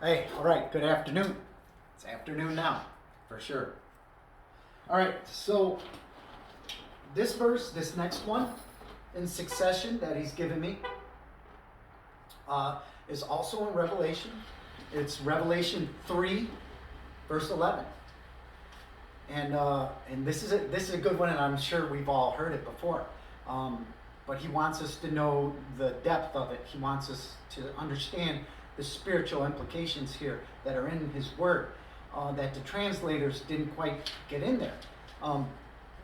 Hey, all right, good afternoon. It's afternoon now, for sure. All right, so this verse, this next one in succession that he's given me, is also in Revelation. It's Revelation 3, verse 11. And this is a good one, and I'm sure we've all heard it before. But he wants us to know the depth of it. He wants us to understand the spiritual implications here that are in his word, that the translators didn't quite get in there.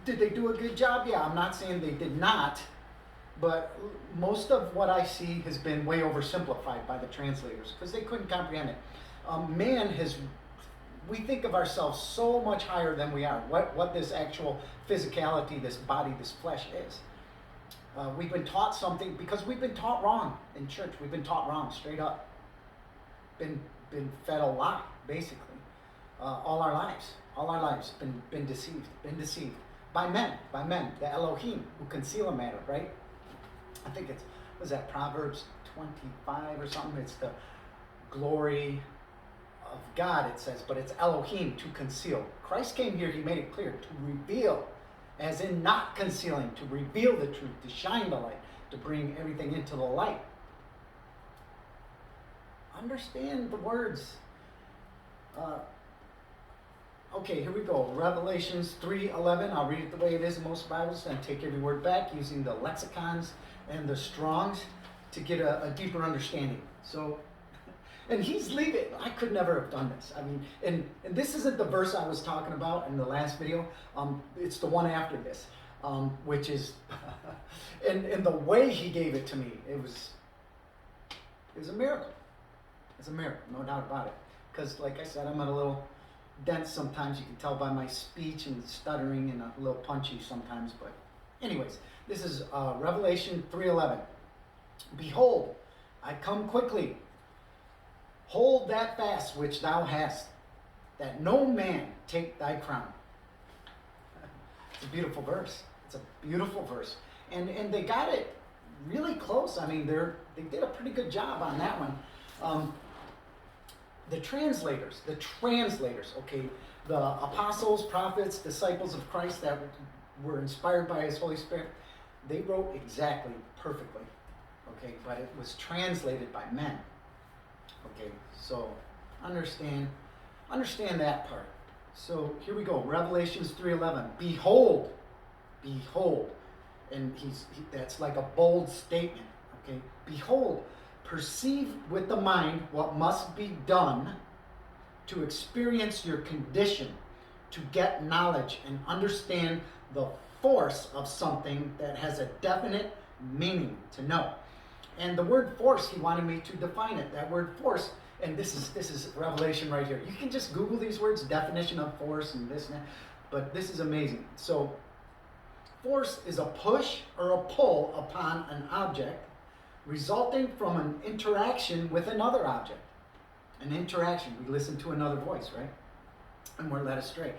Did they do a good job? Yeah, I'm not saying they did not, but most of what I see has been way oversimplified by the translators because they couldn't comprehend it. We think of ourselves so much higher than we are, what this actual physicality, this body, this flesh is. We've been taught something because we've been taught wrong in church. We've been taught wrong, straight up. Been fed a lie, basically, all our lives, been deceived by men, the Elohim who conceal a matter, right? I think was that Proverbs 25 or something? It's the glory of God, it says, but it's Elohim to conceal. Christ came here, he made it clear, to reveal, as in not concealing, to reveal the truth, to shine the light, to bring everything into the light. Understand the words. Okay, here we go. Revelations 3:11. I'll read it the way it is in most Bibles and take every word back using the lexicons and the Strongs to get a deeper understanding. So, and he's leaving. I could never have done this. I mean, and this isn't the verse I was talking about in the last video. It's the one after this, which is, and the way he gave it to me, it was a miracle. It's a miracle, no doubt about it. Because, like I said, I'm a little dense sometimes. You can tell by my speech and stuttering and a little punchy sometimes. But anyways, this is Revelation 3:11. Behold, I come quickly. Hold that fast which thou hast, that no man take thy crown. It's a beautiful verse. It's a beautiful verse. And they got it really close. I mean, they did a pretty good job on that one. The translators, okay, the apostles, prophets, disciples of Christ that were inspired by his Holy Spirit, they wrote exactly, perfectly, okay, but it was translated by men, okay, so understand that part. So here we go, Revelations 3:11, behold, and that's like a bold statement, okay, behold, perceive with the mind what must be done to experience your condition, to get knowledge and understand the force of something that has a definite meaning to know. And the word force, he wanted me to define it. That word force, and this is Revelation right here. You can just Google these words, definition of force and this and that, but this is amazing. So force is a push or a pull upon an object resulting from an interaction with another object. An interaction. We listen to another voice, right? And we're led astray.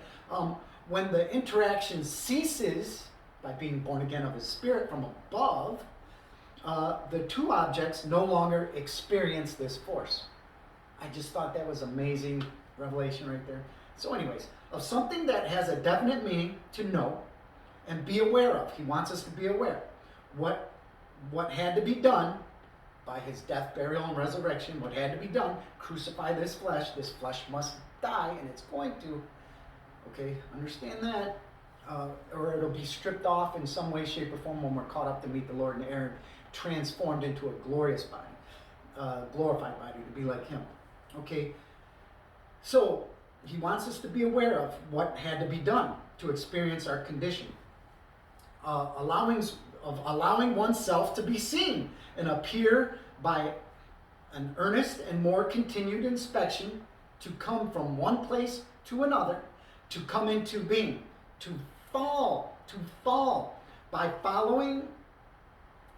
When the interaction ceases by being born again of his spirit from above, the two objects no longer experience this force. I just thought that was amazing revelation right there. So anyways, of something that has a definite meaning to know and be aware of. He wants us to be aware. What had to be done by his death, burial, and resurrection, what had to be done, crucify this flesh must die, and it's going to, okay, understand that, or it'll be stripped off in some way, shape, or form when we're caught up to meet the Lord in the air, transformed into a glorious body, glorified body, to be like him, okay? So, he wants us to be aware of what had to be done to experience our condition. Allowing oneself to be seen and appear by an earnest and more continued inspection, to come from one place to another, to come into being, to fall by following,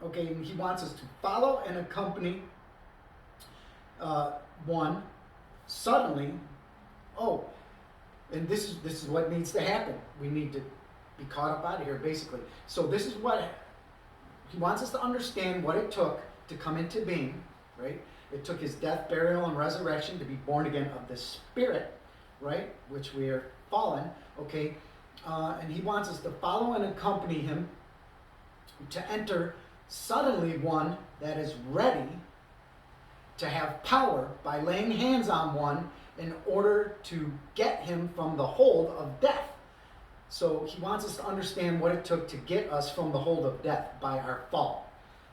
okay, and he wants us to follow and accompany one suddenly, and this is what needs to happen. We need to be caught up out of here, basically. So this is what he wants us to understand, what it took to come into being, right? It took his death, burial, and resurrection to be born again of the Spirit, right? Which we are fallen, okay? And he wants us to follow and accompany him to enter suddenly one that is ready to have power by laying hands on one in order to get him from the hold of death. So he wants us to understand what it took to get us from the hold of death by our fall.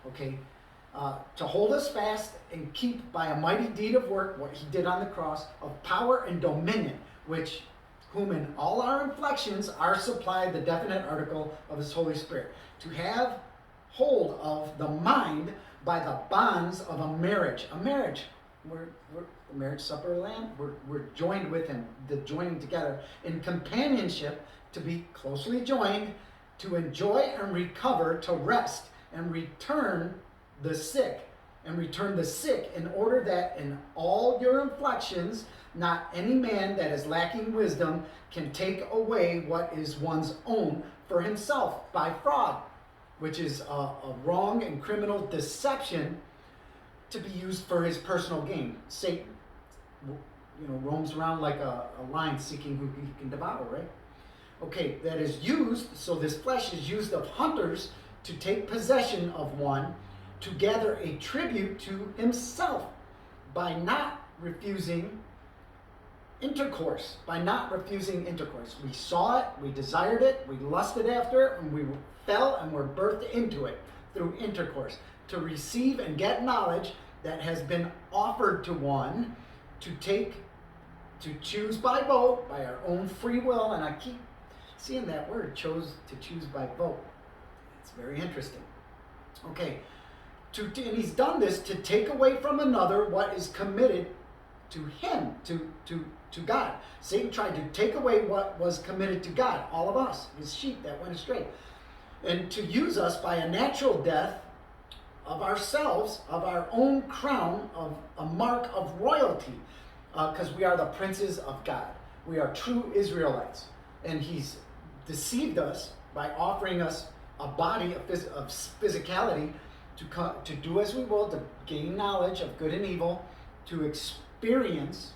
Okay? To hold us fast and keep by a mighty deed of work, what he did on the cross, of power and dominion, which whom in all our inflections are supplied the definite article of his Holy Spirit. To have hold of the mind by the bonds of a marriage. A marriage. We're the marriage supper of the Lamb. We're joined with him, the joining together in companionship, to be closely joined, to enjoy and recover, to rest and return the sick, in order that in all your inflections, not any man that is lacking wisdom can take away what is one's own for himself by fraud, which is a wrong and criminal deception to be used for his personal gain. Satan, roams around like a lion seeking who he can devour, right? Okay, that is used, so this flesh is used of hunters to take possession of one, to gather a tribute to himself by not refusing intercourse. We saw it, we desired it, we lusted after it, and we fell and were birthed into it through intercourse. To receive and get knowledge that has been offered to one, to choose by vote, by our own free will, and I keep seeing that word, chose to choose by vote. It's very interesting. Okay, and he's done this to take away from another what is committed to him, to God. Satan tried to take away what was committed to God, all of us, his sheep that went astray, and to use us by a natural death of ourselves, of our own crown, of a mark of royalty, because we are the princes of God. We are true Israelites, and he's deceived us by offering us a body of physicality to do as we will, to gain knowledge of good and evil, to experience,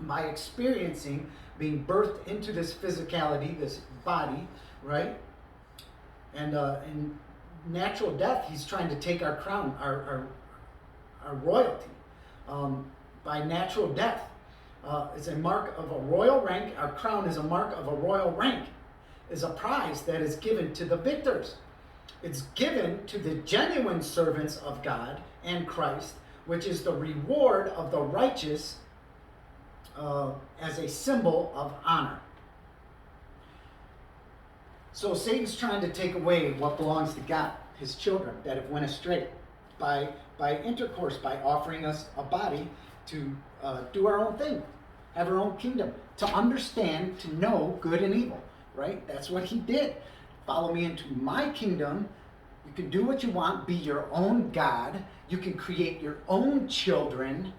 by experiencing, being birthed into this physicality, this body, right? And in natural death, he's trying to take our crown, our royalty, by natural death. It's a mark of a royal rank. Our crown is a mark of a royal rank, is a prize that is given to the victors. It's given to the genuine servants of God and Christ, which is the reward of the righteous as a symbol of honor. So Satan's trying to take away what belongs to God, his children that have went astray, by intercourse, by offering us a body to do our own thing, have our own kingdom, to understand, to know good and evil, right? That's what he did. Follow me into my kingdom. You can do what you want, be your own God. You can create your own children,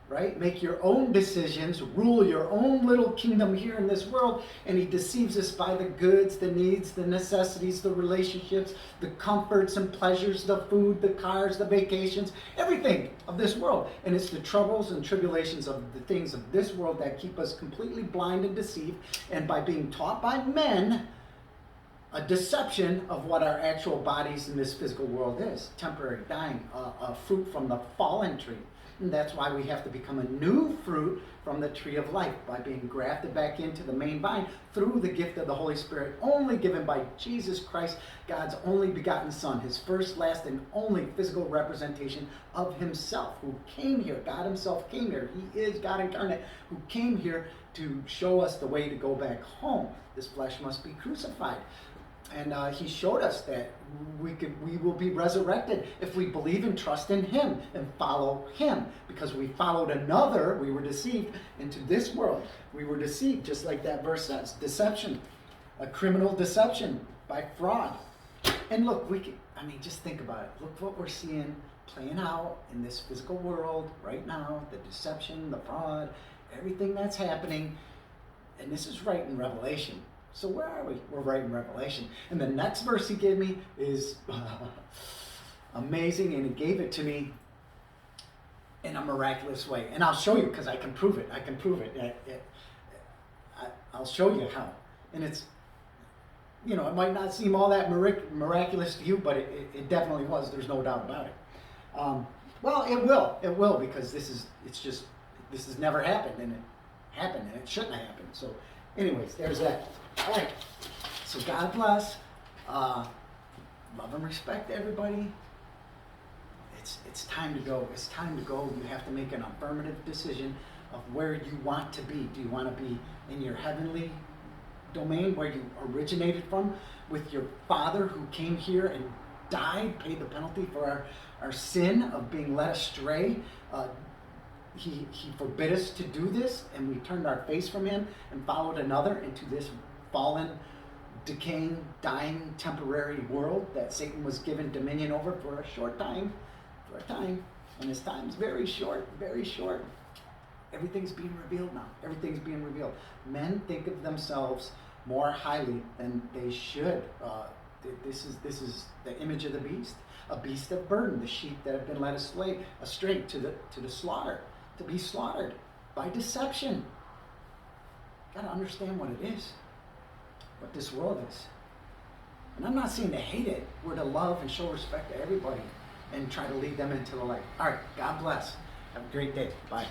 right? Make your own decisions, rule your own little kingdom here in this world. And he deceives us by the goods, the needs, the necessities, the relationships, the comforts and pleasures, the food, the cars, the vacations, everything of this world. And it's the troubles and tribulations of the things of this world that keep us completely blind and deceived. And by being taught by men, a deception of what our actual bodies in this physical world is. Temporary, dying, a fruit from the fallen tree. And that's why we have to become a new fruit from the tree of life, by being grafted back into the main vine through the gift of the Holy Spirit, only given by Jesus Christ, God's only begotten Son, his first, last, and only physical representation of himself, who came here. God himself came here. He is God incarnate, who came here to show us the way to go back home. This flesh must be crucified. And he showed us that we will be resurrected if we believe and trust in him and follow him. Because we followed another, we were deceived into this world. We were deceived, just like that verse says. Deception, a criminal deception by fraud. And look, just think about it. Look what we're seeing playing out in this physical world right now. The deception, the fraud, everything that's happening. And this is right in Revelation. So where are we? We're right in Revelation. And the next verse he gave me is amazing, and he gave it to me in a miraculous way. And I'll show you because I can prove it. I can prove it. I'll show you how. And it's, you know, it might not seem all that miraculous to you, but it definitely was. There's no doubt about it. Well, it will, because this has never happened, and it happened, and it shouldn't have happened. So, anyways, there's that. All right. So God bless. Love and respect everybody. It's time to go. It's time to go. You have to make an affirmative decision of where you want to be. Do you want to be in your heavenly domain where you originated from, with your Father who came here and died, paid the penalty for our sin of being led astray? He forbid us to do this, and we turned our face from him and followed another into this fallen, decaying, dying, temporary world that Satan was given dominion over for a short time. For a time. And his time is very short, very short. Everything's being revealed now. Everything's being revealed. Men think of themselves more highly than they should. This is the image of the beast, a beast of burden, the sheep that have been led astray to the slaughter, to be slaughtered by deception. Got to understand what it is, what this world is. And I'm not saying to hate it. We're to love and show respect to everybody and try to lead them into the light. All right, God bless. Have a great day. Bye.